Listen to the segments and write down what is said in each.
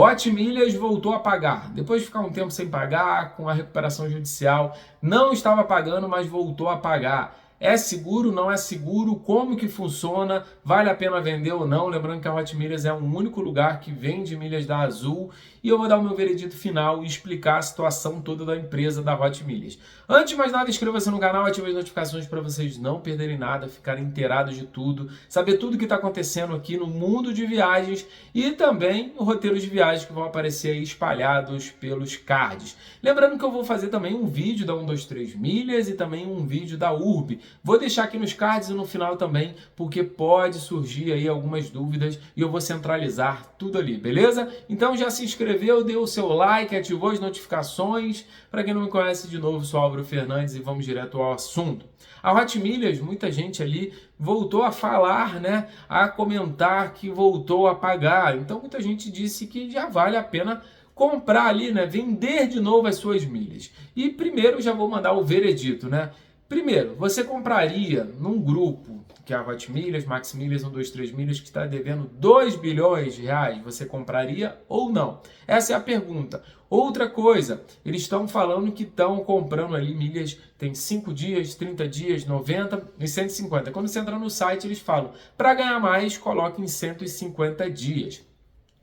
Hot Milhas voltou a pagar. Depois de ficar um tempo sem pagar, com a recuperação judicial, não estava pagando, mas voltou a pagar. É seguro, não é seguro? Como que funciona? Vale a pena vender ou não? Lembrando que a Hot Milhas é o único lugar que vende milhas da Azul e eu vou dar o meu veredito final e explicar a situação toda da empresa da Hot Milhas. Antes de mais nada, inscreva-se no canal, ative as notificações para vocês não perderem nada, ficarem inteirados de tudo, saber tudo que está acontecendo aqui no mundo de viagens e também roteiros de viagens que vão aparecer aí espalhados pelos cards. Lembrando que eu vou fazer também um vídeo da 123 Milhas e também um vídeo da Urb. Vou deixar aqui nos cards e no final também, porque pode surgir aí algumas dúvidas e eu vou centralizar tudo ali, beleza? Então já se inscreveu, deu o seu like, ativou as notificações. Para quem não me conhece de novo, sou Álvaro Fernandes e vamos direto ao assunto. A Hot Milhas, muita gente ali voltou a falar, né, a comentar que voltou a pagar. Então muita gente disse que já vale a pena comprar ali, né, vender de novo as suas milhas. E primeiro já vou mandar o veredito, né? Primeiro, você compraria num grupo, que é a Hot Milhas, Max Milhas, 123 Milhas, que está devendo 2 bilhões de reais, você compraria ou não? Essa é a pergunta. Outra coisa, eles estão falando que estão comprando ali milhas, tem 5 dias, 30 dias, 90 e 150. Quando você entra no site, eles falam, para ganhar mais, coloque em 150 dias.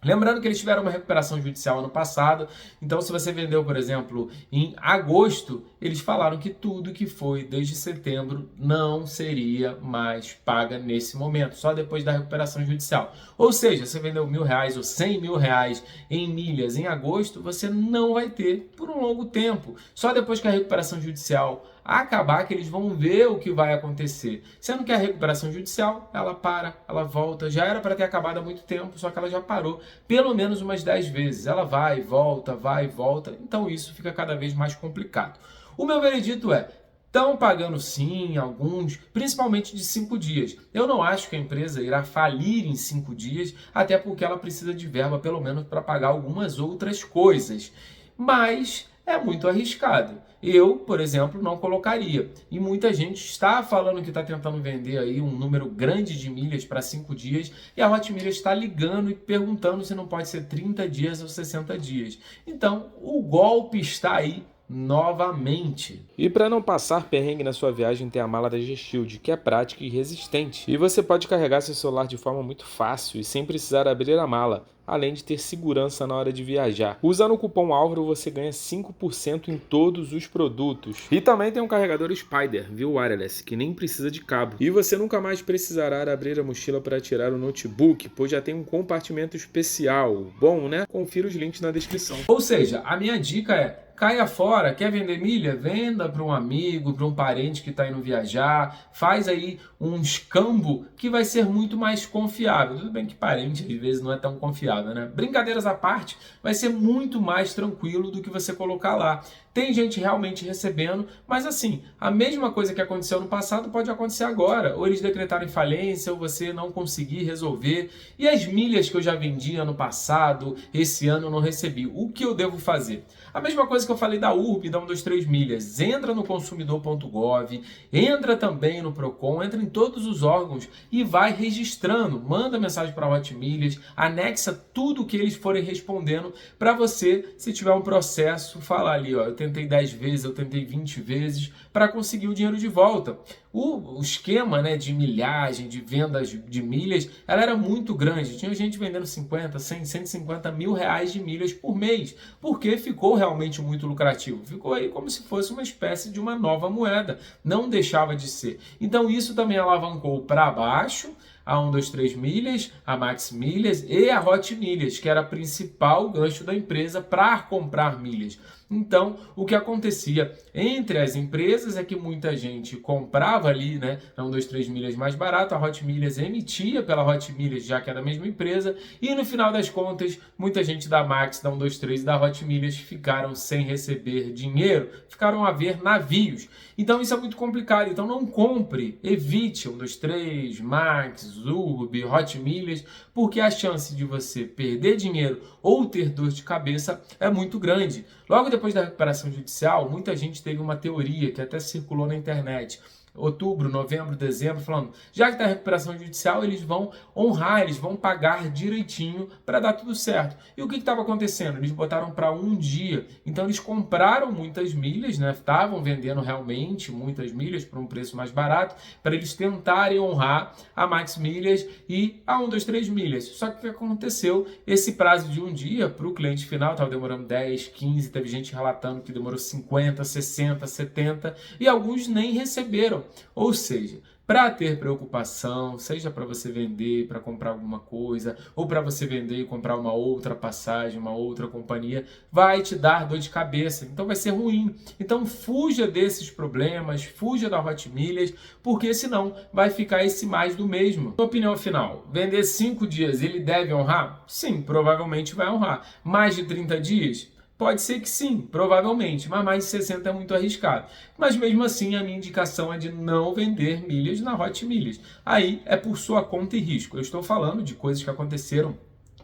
Lembrando que eles tiveram uma recuperação judicial ano passado, então se você vendeu, por exemplo, em agosto, eles falaram que tudo que foi desde setembro não seria mais paga nesse momento, só depois da recuperação judicial. Ou seja, você vendeu R$1.000 ou R$100.000 em milhas em agosto, você não vai ter por um longo tempo, só depois que a recuperação judicial acabar que eles vão ver o que vai acontecer. Sendo que a recuperação judicial, ela para, ela volta, já era para ter acabado há muito tempo, só que ela já parou pelo menos umas 10 vezes. Ela vai e volta, então isso fica cada vez mais complicado. O meu veredito é, estão pagando sim, alguns, principalmente de 5 dias. Eu não acho que a empresa irá falir em 5 dias, até porque ela precisa de verba pelo menos para pagar algumas outras coisas. Mas é muito arriscado. Eu, por exemplo, não colocaria. E muita gente está falando que está tentando vender aí um número grande de milhas para 5 dias e a Hot Milhas está ligando e perguntando se não pode ser 30 dias ou 60 dias. Então, o golpe está aí novamente. E para não passar perrengue na sua viagem, tem a mala da G-Shield, que é prática e resistente. E você pode carregar seu celular de forma muito fácil e sem precisar abrir a mala, além de ter segurança na hora de viajar. Usando o cupom Álvaro você ganha 5% em todos os produtos. E também tem um carregador Spider, via wireless, que nem precisa de cabo. E você nunca mais precisará abrir a mochila para tirar o notebook, pois já tem um compartimento especial. Bom, né? Confira os links na descrição. Ou seja, a minha dica é, caia fora, quer vender milha? Venda para um amigo, para um parente que está indo viajar, faz aí um escambo que vai ser muito mais confiável. Tudo bem que parente às vezes não é tão confiável, né? Brincadeiras à parte, vai ser muito mais tranquilo do que você colocar lá. Tem gente realmente recebendo, mas assim, a mesma coisa que aconteceu no passado pode acontecer agora. Ou eles decretarem falência, ou você não conseguir resolver. E as milhas que eu já vendi ano passado, esse ano eu não recebi. O que eu devo fazer? A mesma coisa que eu falei da Urb, da 123 Milhas. Entra no consumidor.gov, entra também no Procon, entra em todos os órgãos e vai registrando. Manda mensagem para a Hot Milhas, anexa tudo que eles forem respondendo para você, se tiver um processo, falar ali, ó, eu tentei 10 vezes, eu tentei 20 vezes para conseguir o dinheiro de volta. O esquema, né, de milhagem, de vendas de milhas, ela era muito grande. Tinha gente vendendo 50, 100, 150 mil reais de milhas por mês, porque ficou realmente muito lucrativo. Ficou aí como se fosse uma espécie de uma nova moeda. Não deixava de ser. Então isso também alavancou para baixo a 123 Milhas, a Max Milhas e a Hot Milhas, que era a principal gancho da empresa para comprar milhas. Então, o que acontecia entre as empresas é que muita gente comprava ali, né, na 123 Milhas mais barato, a Hot Milhas emitia pela Hot Milhas, já que é da mesma empresa, e no final das contas, muita gente da Max, da 123 e da Hot Milhas ficaram sem receber dinheiro, ficaram a ver navios. Então isso é muito complicado, então não compre, evite 123, Max, Urb, Hot Milhas, porque a chance de você perder dinheiro ou ter dor de cabeça é muito grande. Logo depois da recuperação judicial, muita gente teve uma teoria que até circulou na internet. outubro, novembro, dezembro, falando, já que está a recuperação judicial, eles vão honrar, eles vão pagar direitinho para dar tudo certo. E o que estava acontecendo? Eles botaram para um dia, então eles compraram muitas milhas, né? Estavam vendendo realmente muitas milhas por um preço mais barato, para eles tentarem honrar a Max Milhas e a 123 Milhas. Só que o que aconteceu? Esse prazo de um dia para o cliente final estava demorando 10, 15, teve gente relatando que demorou 50, 60, 70 e alguns nem receberam. Ou seja, para ter preocupação, seja para você vender, para comprar alguma coisa, ou para você vender e comprar uma outra passagem, uma outra companhia, vai te dar dor de cabeça. Então vai ser ruim. Então fuja desses problemas, fuja da Hot Milhas, porque senão vai ficar esse mais do mesmo. Opinião final, vender 5 dias, ele deve honrar? Sim, provavelmente vai honrar. Mais de 30 dias? Pode ser que sim, provavelmente, mas mais de 60 é muito arriscado. Mas mesmo assim, a minha indicação é de não vender milhas na Hot Milhas. Aí é por sua conta e risco. Eu estou falando de coisas que aconteceram.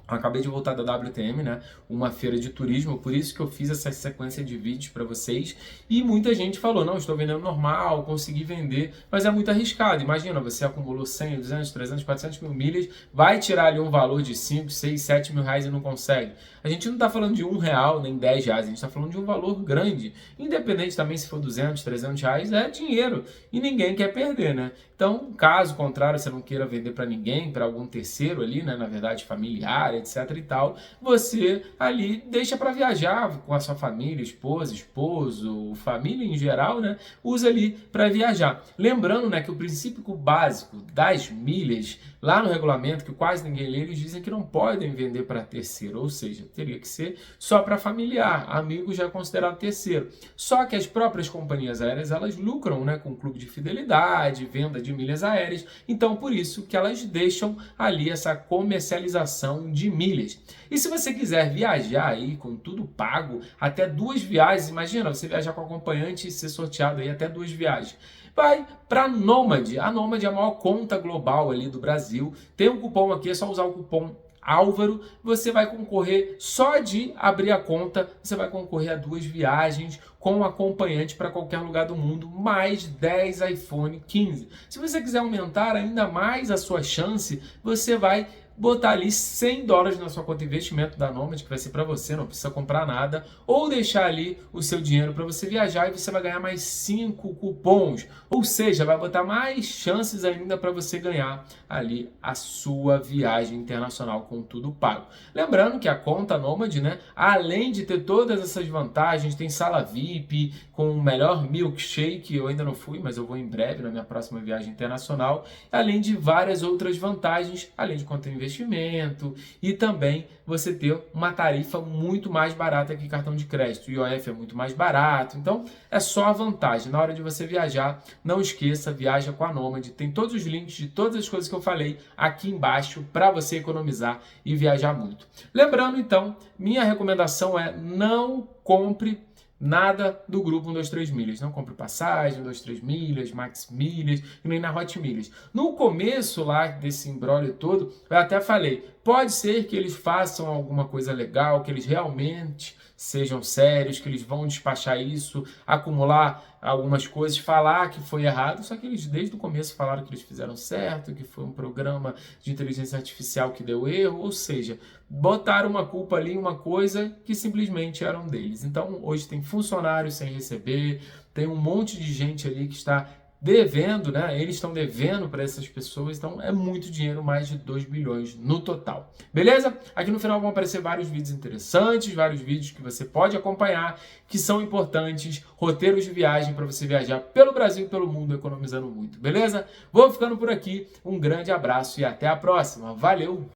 Eu acabei de voltar da WTM, né? Uma feira de turismo, por isso que eu fiz essa sequência de vídeos para vocês. E muita gente falou, não, estou vendendo normal, consegui vender, mas é muito arriscado. Imagina, você acumulou 100, 200, 300, 400 mil milhas, vai tirar ali um valor de 5, 6, 7 mil reais e não consegue. A gente não está falando de R$1 nem R$10, a gente está falando de um valor grande. Independente também se for 200, 300 reais, é dinheiro e ninguém quer perder, né? Então, caso contrário, você não queira vender para ninguém, para algum terceiro ali, né? Na verdade, familiar, etc e tal, você ali deixa para viajar com a sua família, esposa, esposo, família em geral, né? Usa ali para viajar. Lembrando, né, que o princípio básico das milhas, lá no regulamento, que quase ninguém lê, eles dizem que não podem vender para terceiro, ou seja, teria que ser só para familiar, amigo já é considerado terceiro. Só que as próprias companhias aéreas, elas lucram, né, com clube de fidelidade, venda de milhas aéreas, então por isso que elas deixam ali essa comercialização de milhas. E se você quiser viajar aí com tudo pago, até 2 viagens, imagina você viajar com acompanhante e ser sorteado aí até 2 viagens. Vai para a Nomad. A Nomad é a maior conta global ali do Brasil. Tem um cupom aqui, é só usar o cupom Álvaro, você vai concorrer, só de abrir a conta, você vai concorrer a 2 viagens com acompanhante para qualquer lugar do mundo, mais 10 iPhone 15. Se você quiser aumentar ainda mais a sua chance, você vai botar ali $100 na sua conta de investimento da Nomad, que vai ser para você, não precisa comprar nada, ou deixar ali o seu dinheiro para você viajar e você vai ganhar mais 5 cupons, ou seja, vai botar mais chances ainda para você ganhar ali a sua viagem internacional com tudo pago. Lembrando que a conta Nomad, né, além de ter todas essas vantagens, tem sala VIP, com o melhor milkshake, eu ainda não fui, mas eu vou em breve na minha próxima viagem internacional, além de várias outras vantagens, além de conta de investimento e também você ter uma tarifa muito mais barata que cartão de crédito. O IOF é muito mais barato, então é só a vantagem. Na hora de você viajar, não esqueça, viaja com a Nomad. Tem todos os links de todas as coisas que eu falei aqui embaixo para você economizar e viajar muito. Lembrando então, minha recomendação é não compre nada do grupo 123 Milhas. Não compre passagem, 123 Milhas, Max Milhas e nem na Hot Milhas. No começo lá desse imbróglio todo, eu até falei, pode ser que eles façam alguma coisa legal, que eles realmente sejam sérios, que eles vão despachar isso, acumular algumas coisas, falar que foi errado, só que eles desde o começo falaram que eles fizeram certo, que foi um programa de inteligência artificial que deu erro, ou seja, botaram uma culpa ali, uma coisa que simplesmente eram deles. Então hoje tem funcionários sem receber, tem um monte de gente ali que está devendo, né? Eles estão devendo para essas pessoas, então é muito dinheiro, mais de 2 bilhões no total. Beleza? Aqui no final vão aparecer vários vídeos interessantes, vários vídeos que você pode acompanhar, que são importantes, roteiros de viagem para você viajar pelo Brasil e pelo mundo economizando muito. Beleza? Vou ficando por aqui, um grande abraço e até a próxima. Valeu!